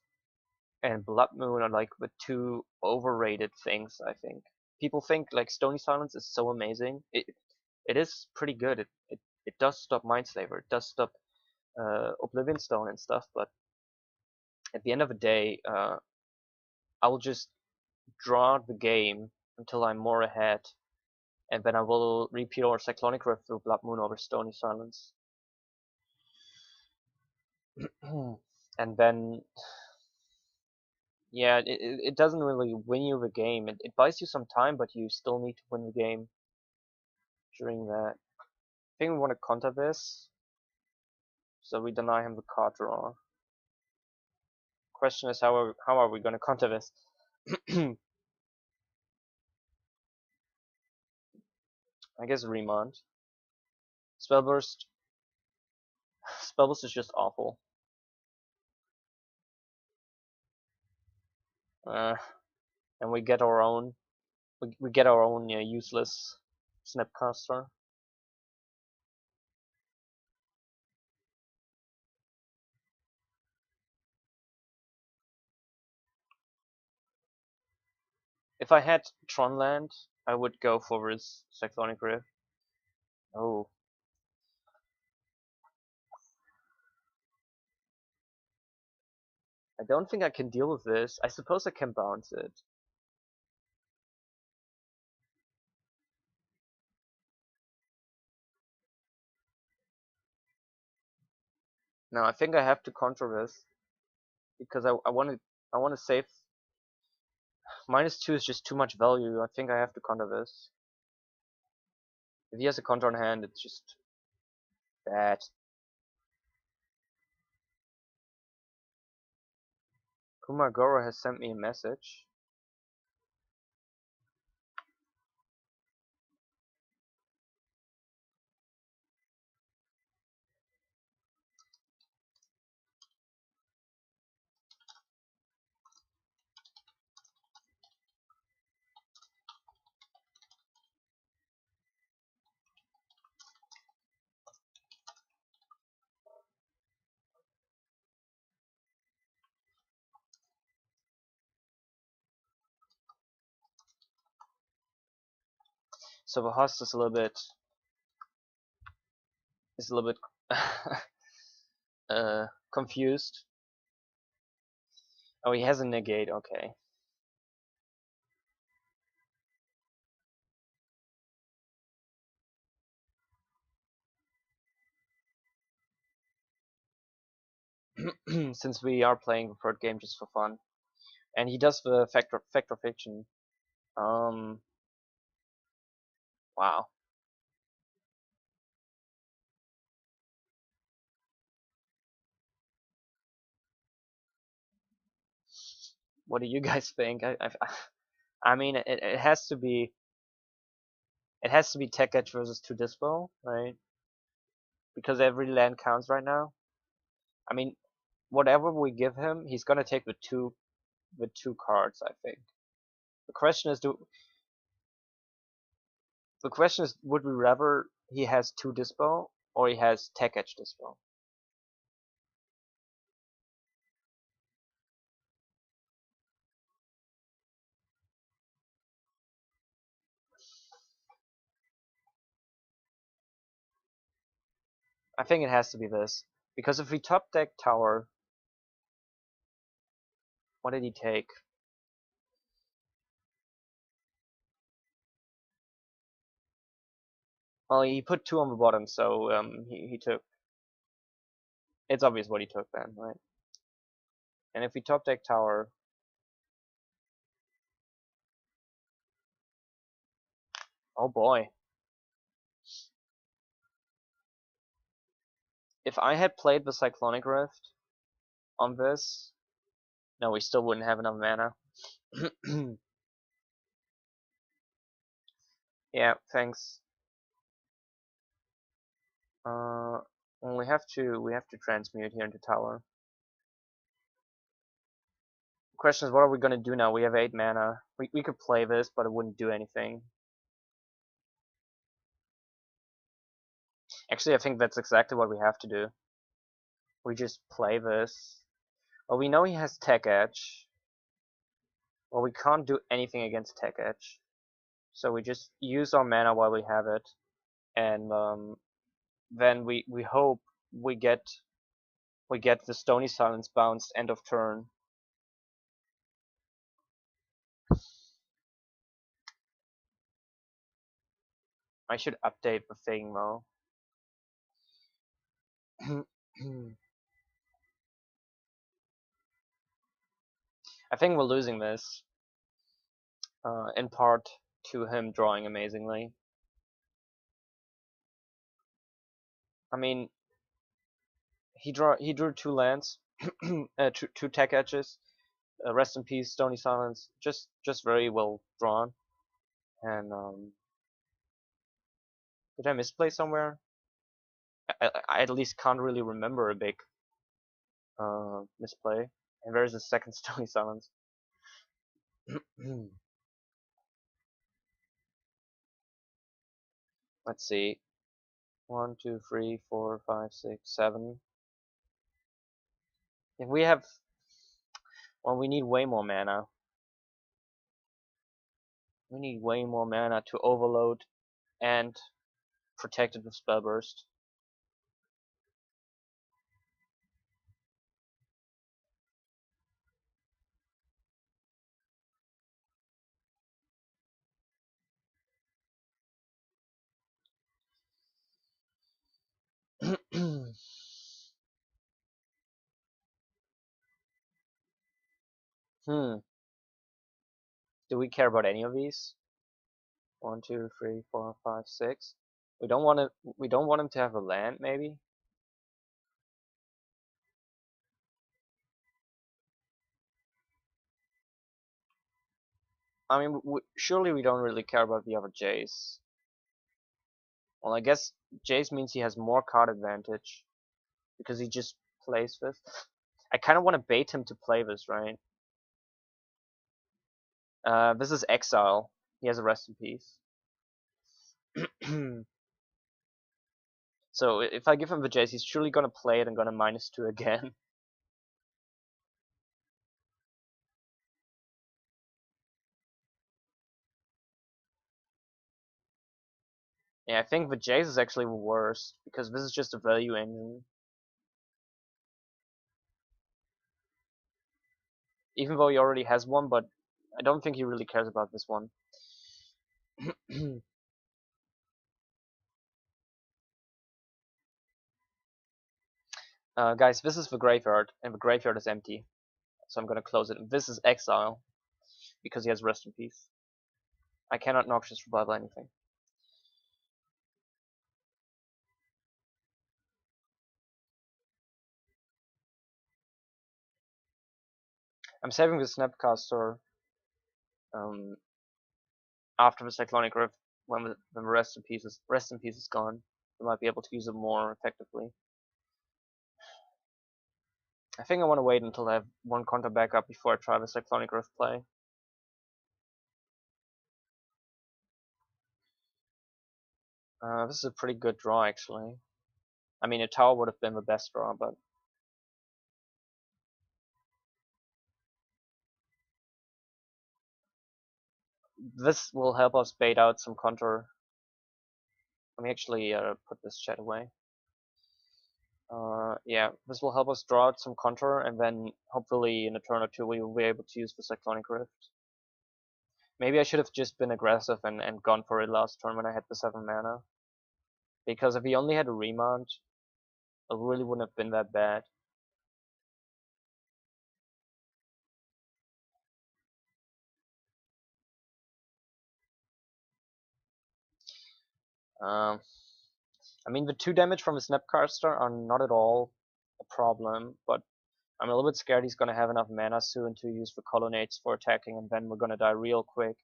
and Blood Moon are like the two overrated things, I think. People think like Stony Silence is so amazing. It is pretty good. It does stop Mindslaver. It does stop Oblivion Stone and stuff. But at the end of the day, I will just draw the game until I'm more ahead, and then I will repeat over Cyclonic Rift through Blood Moon over Stony Silence. And then, yeah, it doesn't really win you the game. It buys you some time, but you still need to win the game during that. I think we want to counter this, so we deny him the card draw. Question is, how are we going to counter this? I guess Remand. Spellburst. Spellburst is just awful. And we get our own. We get our own useless Snapcaster. If I had Tron land, I would go for his Cyclonic Rift. Oh. I don't think I can deal with this. I suppose I can bounce it. No, I think I have to counter this because I want to save. -2 is just too much value. I think I have to counter this. If he has a counter on hand, it's just bad. Kumagoro has sent me a message. So the host is a little bit confused. Oh, he has a negate. Okay. Since we are playing the third game just for fun, and he does the factor fiction. Wow. What do you guys think? I mean, it has to be It has to be Tech Edge versus 2 Dispo, right? Because every land counts right now. I mean, whatever we give him, he's gonna take with two cards, I think. The question is, would we rather he has 2 Dispo or he has Tech Edge Dispo? I think it has to be this. Because if we top deck Tower, what did he take? Well, he put 2 on the bottom, so he took. It's obvious what he took then, right? And if we top deck Tower, oh boy. If I had played the Cyclonic Rift on this, no, we still wouldn't have enough mana. Yeah, thanks. Well, we have to transmute here into Tower. Question is, what are we gonna do now? We have 8 mana. We could play this, but it wouldn't do anything. Actually, I think that's exactly what we have to do. We just play this. Well, we know he has Tech Edge. Well, we can't do anything against Tech Edge. So we just use our mana while we have it. And then we hope we get the Stony Silence bounced end of turn. I should update the thing though. I think we're losing this, in part to him drawing amazingly. I mean, he drew 2 lands, two Tech Edges. Rest in peace, Stony Silence. Just very well drawn. And did I misplay somewhere? I at least can't really remember a big misplay. And there's a second Stony Silence. Let's see. 1, 2, 3, 4, 5, 6, 7. If we have, well, we need way more mana. We need way more mana to overload and protect it with Spell Burst. Hmm. Do we care about any of these? 1, 2, 3, 4, 5, 6. We don't want to. We don't want him to have a land, maybe. I mean, surely we don't really care about the other Jays. Well, I guess Jays means he has more card advantage because he just plays this. I kind of want to bait him to play this, right? This is Exile. He has a Rest in Peace. So if I give him the Jays, he's surely gonna play it and gonna -2 again. Yeah, I think the Jays is actually worse because this is just a value engine. Even though he already has one, but I don't think he really cares about this one. Guys, this is the graveyard, and the graveyard is empty. So I'm gonna close it. This is Exile, because he has Rest in Peace. I cannot Noxious Revival anything. I'm saving the Snapcaster after the Cyclonic Rift when the rest in peace is gone, we might be able to use it more effectively. I think I want to wait until I have one counter back up before I try the Cyclonic Rift play. This is a pretty good draw, actually. I mean, a tower would have been the best draw, but this will help us bait out some counter. Let me actually put this chat away. Yeah, this will help us draw out some counter, and then hopefully in a turn or two we will be able to use the Cyclonic Rift. Maybe I should have just been aggressive and gone for it last turn when I had the 7 mana. Because if he only had a remount, it really wouldn't have been that bad. Um, I mean, the 2 damage from his Snapcaster are not at all a problem, but I'm a little bit scared he's gonna have enough mana soon to use the Colonnades for attacking, and then we're gonna die real quick.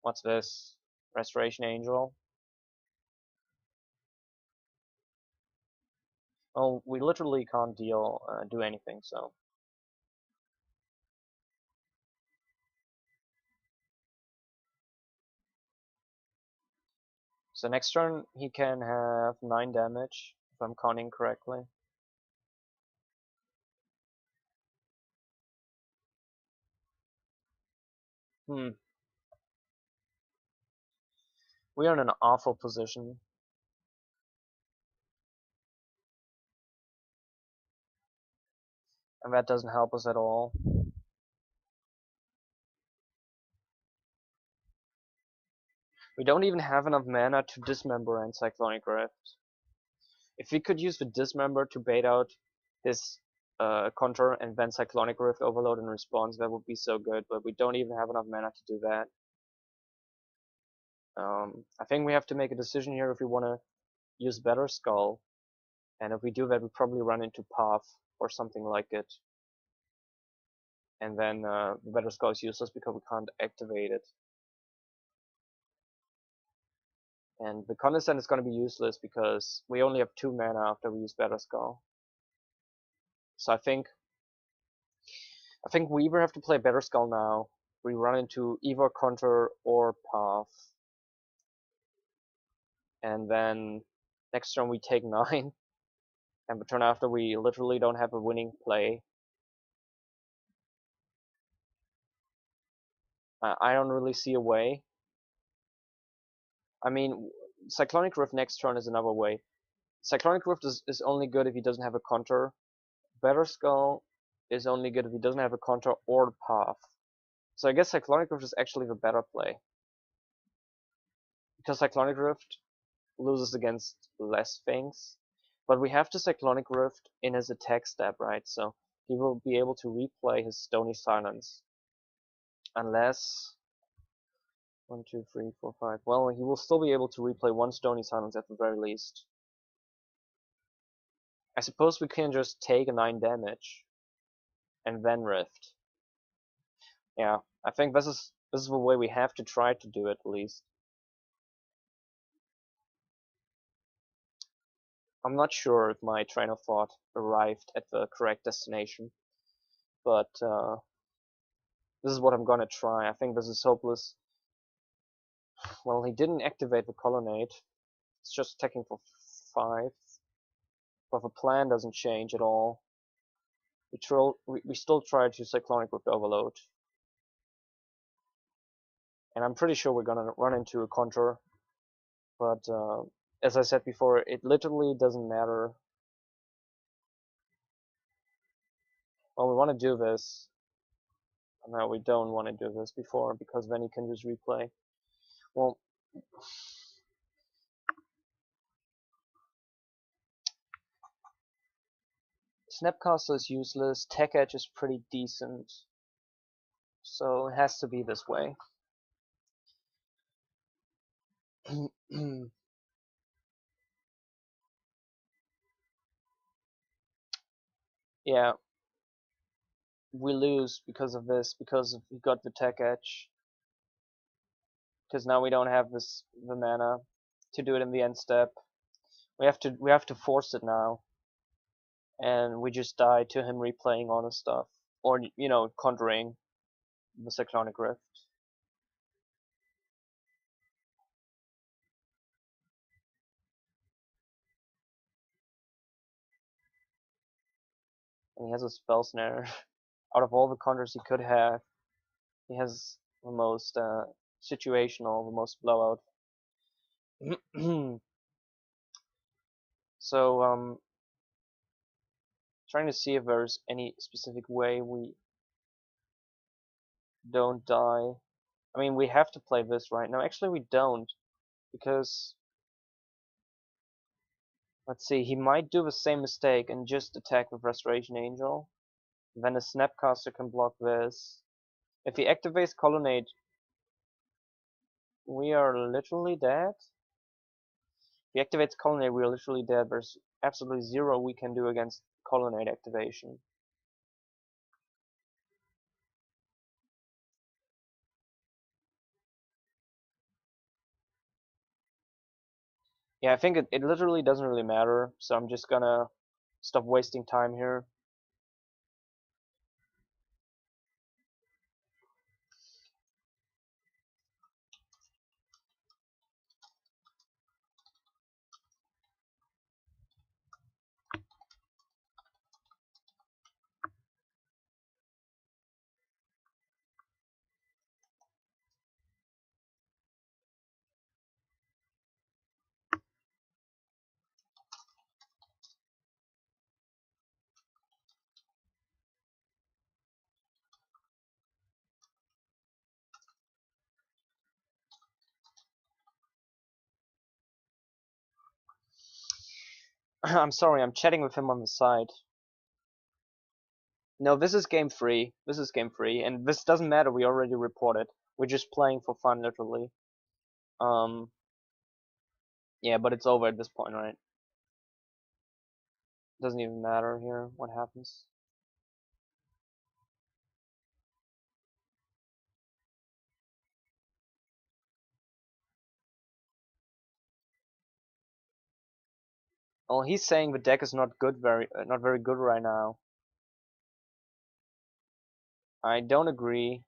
What's this? Restoration Angel? Oh, we literally can't do anything, so. So next turn he can have 9 damage, if I'm counting correctly. We are in an awful position. And that doesn't help us at all. We don't even have enough mana to dismember and Cyclonic Rift. If we could use the dismember to bait out his counter and then Cyclonic Rift overload in response, that would be so good, but we don't even have enough mana to do that. I think we have to make a decision here if we want to use Better Skull, and if we do that, we probably run into Path or something like it. And then Better Skull is useless because we can't activate it. And the Condescend is going to be useless because we only have 2 mana after we use Better Skull. So I think we either have to play Better Skull now, we run into either Counter or Path, and then next turn we take 9, and the turn after we literally don't have a winning play. I don't really see a way. I mean, Cyclonic Rift next turn is another way. Cyclonic Rift is only good if he doesn't have a counter. Better Skull is only good if he doesn't have a counter or Path. So I guess Cyclonic Rift is actually the better play. Because Cyclonic Rift loses against less things. But we have to Cyclonic Rift in his attack step, right? So he will be able to replay his Stony Silence. Unless 1, 2, 3, 4, 5. Well, he will still be able to replay 1 Stony Silence at the very least. I suppose we can just take a 9 damage and then Rift. Yeah, I think this is the way we have to try to do it at least. I'm not sure if my train of thought arrived at the correct destination, but this is what I'm gonna try. I think this is hopeless. Well, he didn't activate the Colonnade. It's just attacking for 5. But the plan doesn't change at all. We still try to Cyclonic Rift Overload. And I'm pretty sure we're gonna run into a counter. But as I said before, it literally doesn't matter. Well, we want to do this. No, we don't want to do this before, because then you can just replay. Well, Snapcaster is useless, Tech Edge is pretty decent, so it has to be this way. Yeah, we lose because of this, because we got the Tech Edge. because now we don't have the mana to do it in the end step. We have to force it now, and we just die to him replaying all his stuff, or conjuring the Cyclonic Rift. And he has a spell snare. Out of all the conjures he could have, he has the most situational, the most blowout. So trying to see if there's any specific way we don't die. I mean, we have to play this right now. Actually, we don't, because let's see, he might do the same mistake and just attack with Restoration Angel. Then a Snapcaster can block this. If he activates Colonnade, we are literally dead. If he activates Colonnade, we are literally dead. There's absolutely zero we can do against Colonnade activation. Yeah, I think it literally doesn't really matter, so I'm just gonna stop wasting time here. I'm sorry, I'm chatting with him on the side. No, this is game 3. This is game 3, and this doesn't matter, we already reported. We're just playing for fun, literally. Yeah, but it's over at this point, right? Doesn't even matter here what happens. Well, he's saying the deck is not very good right now. I don't agree.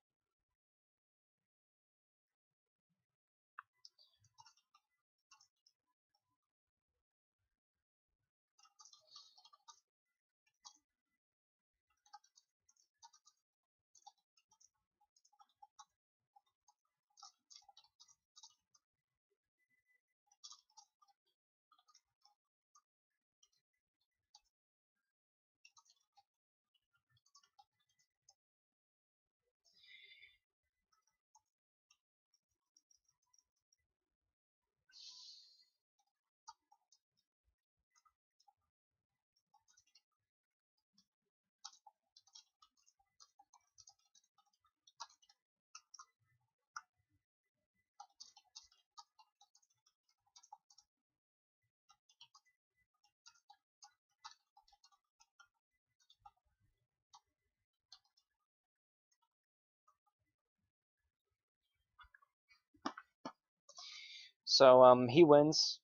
So he wins.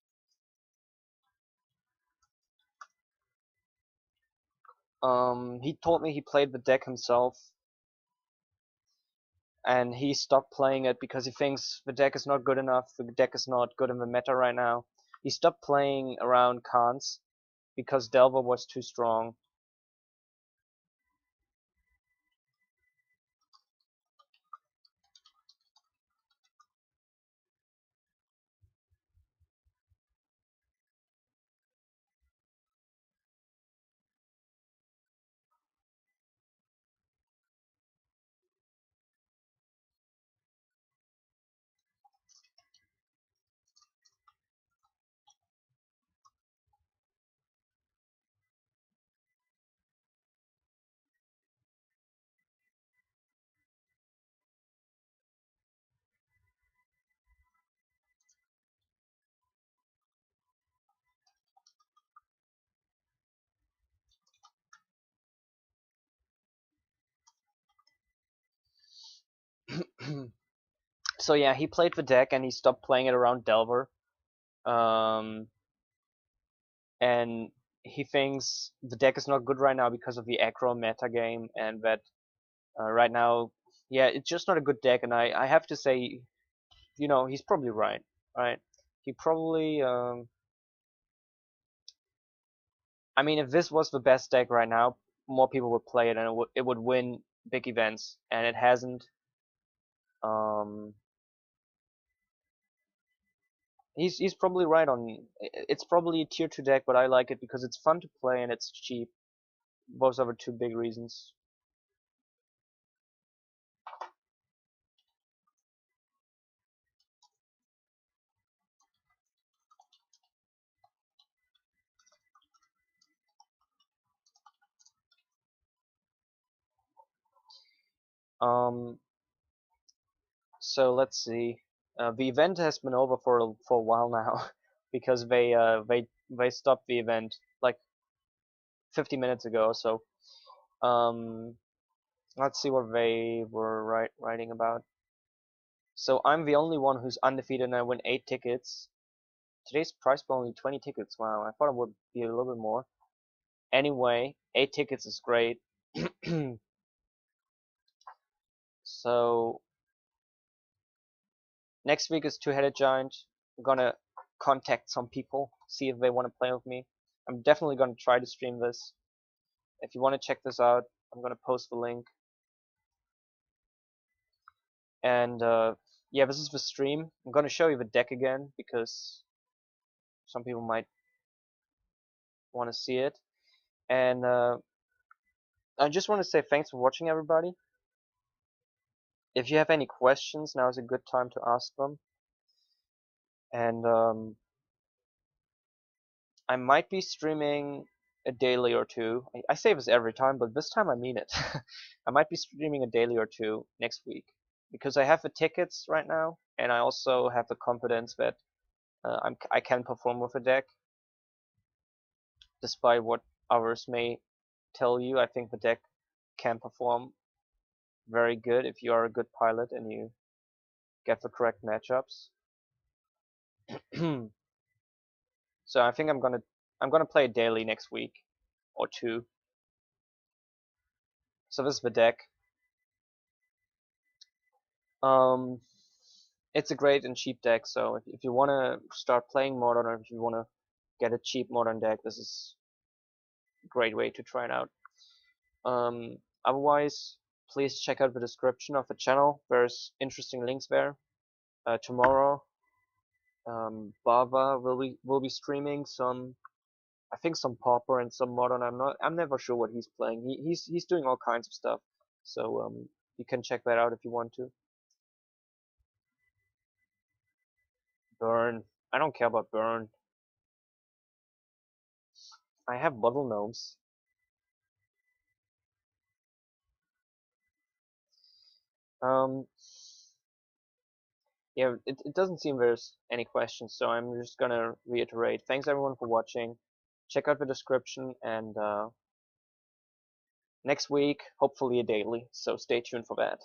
He told me he played the deck himself, and he stopped playing it because he thinks the deck is not good enough. The deck is not good in the meta right now. He stopped playing around Khans because Delver was too strong. So yeah, he played the deck and he stopped playing it around Delver. Um, and he thinks the deck is not good right now because of the aggro meta game, and that right now, yeah, it's just not a good deck. And I have to say, he's probably right, right? He probably, I mean, if this was the best deck right now, more people would play it and it would win big events, and it hasn't. Um, he's probably right on. It's probably a tier 2 deck, but I like it because it's fun to play and it's cheap. Those are the two big reasons. Um, so let's see. The event has been over for a while now because they stopped the event like 50 minutes ago. So um, let's see what they were writing about. So I'm the only one who's undefeated and I win 8 tickets. Today's price for only 20 tickets. Wow, I thought it would be a little bit more. Anyway, 8 tickets is great. So next week is Two-Headed Giant. I'm gonna contact some people, see if they want to play with me. I'm definitely gonna try to stream this. If you want to check this out, I'm gonna post the link. And yeah, this is the stream. I'm gonna show you the deck again because some people might want to see it. And I just want to say thanks for watching, everybody. If you have any questions, now is a good time to ask them. And I might be streaming a daily or two. I say this every time, but this time I mean it. I might be streaming a daily or two next week because I have the tickets right now, and I also have the confidence that I can perform with a deck, despite what others may tell you. I think the deck can perform very good if you are a good pilot and you get the correct matchups. So I think I'm gonna play daily next week or two. So this is the deck. Um, it's a great and cheap deck. So if you want to start playing modern, or if you want to get a cheap modern deck, this is a great way to try it out. Otherwise, please check out the description of the channel. There's interesting links there. Tomorrow, Bava will be streaming some, I think some Pauper and some modern. I'm never sure what he's playing. He's doing all kinds of stuff. So you can check that out if you want to. Burn. I don't care about burn. I have bottle gnomes. Um, yeah, it doesn't seem there's any questions, so I'm just gonna reiterate. Thanks everyone for watching. Check out the description, and next week, hopefully a daily, so stay tuned for that.